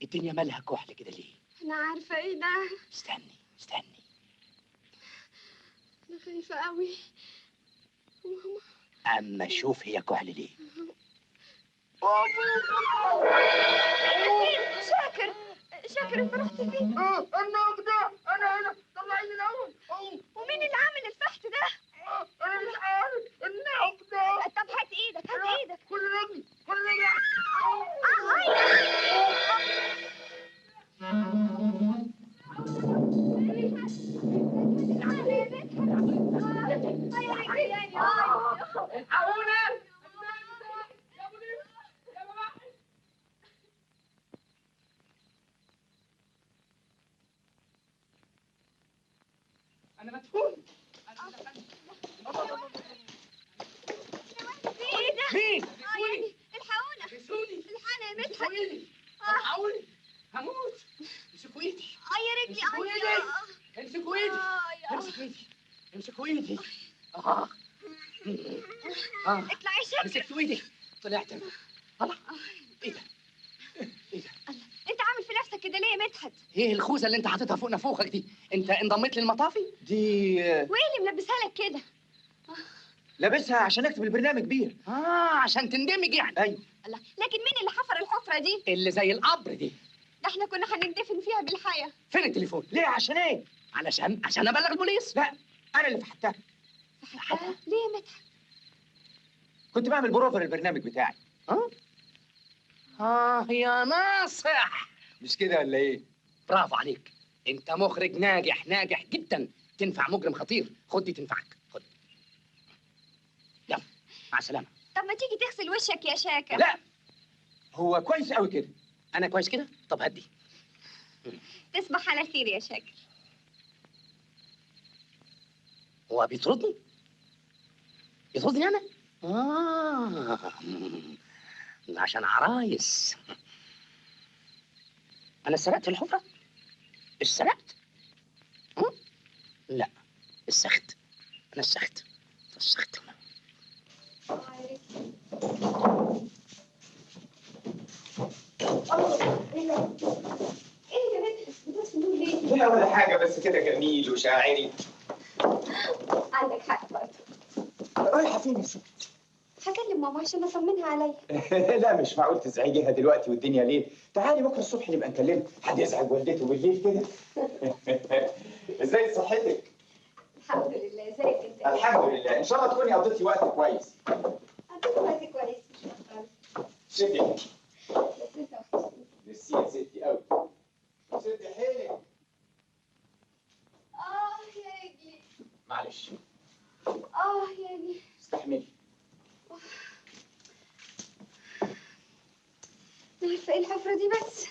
الدنيا مالها كحل كده ليه؟ انا عارفه ايه ده. استني استني. انا خايفه قوي. ماما. اما شوف هي كحل ليه. شاكر. شاكر انت رحت فين؟ النقدة انا هنا، طلعيني الاول. ومين اللي عامل الفحت ده؟ انا مش عارف النقدة. طب هات ايدك هات ايدك. كل رجلي كل رجلي. انا مدفون. ايه ده؟ مين؟ الحقونا. الحقنا يا مدحت. الحقوني هموت. امسكوا ايدي. يا رجلي. امسكوا ايدي. امسكوا ايدي. امسكوا ايدي. اطلع يا شاكر. مسكتوا ايدي طلعت انا. الله. ايه ده؟ ايه ده؟ انت عامل في نفسك كده ليه يا مدحت؟ ايه الخوذه اللي انت حاططها فوق نافوخك دي؟ انت انضميت للمطافي؟ دي وايه اللي ملبسها لك كده؟ لابسها عشان اكتب البرنامج بيها. عشان تندمج يعني. ايوه. الله، لكن مين اللي حفر الحفره دي؟ اللي زي القبر دي. ده احنا كنا هنندفن فيها بالحياه. فين التليفون؟ ليه؟ عشان ايه؟ عشان ابلغ البوليس. لا، انا اللي فحتها. ليه يا مدحت؟ كنت بعمل بروفر البرنامج بتاعي. يا ناصح. مش كده ولا ايه؟ برافو عليك. انت مخرج ناجح ناجح جدا. تنفع مجرم خطير. خد دي تنفعك. خد. يلا مع السلامه. طب ما تيجي تغسل وشك يا شاكر. لا، هو كويس قوي كده. انا كويس كده. طب هدي. تصبح على خير يا شاكر. هو بيطردني؟ يطردني انا؟ ده عشان عرايس. انا سرقت الحفره؟ سرقت؟ لا، السخت. انا السخت. السخت. لا ولا حاجه، بس كده جميل وشاعري. عندك حق برضه. رايحه فين يا ست؟ هكلم ماما عشان اطمنها عليا. لا مش معقول تزعجيها دلوقتي والدنيا ليل. تعالي بكره الصبح نبقى نكلمها. حد يزعج والدته بالليل كده؟ ازاي صحتك؟ الحمد لله. ازيك انت؟ الحمد لله. ان شاء الله تكوني قضيتي وقت كويس. قضيت وقت كويس. شدي. بس انت وحشتني. ميرسي يا ستي قوي. شدي حيلك. يا رجلي. معلش. يا رجلي. استحملي. عارفه ايه الحفره دي بس؟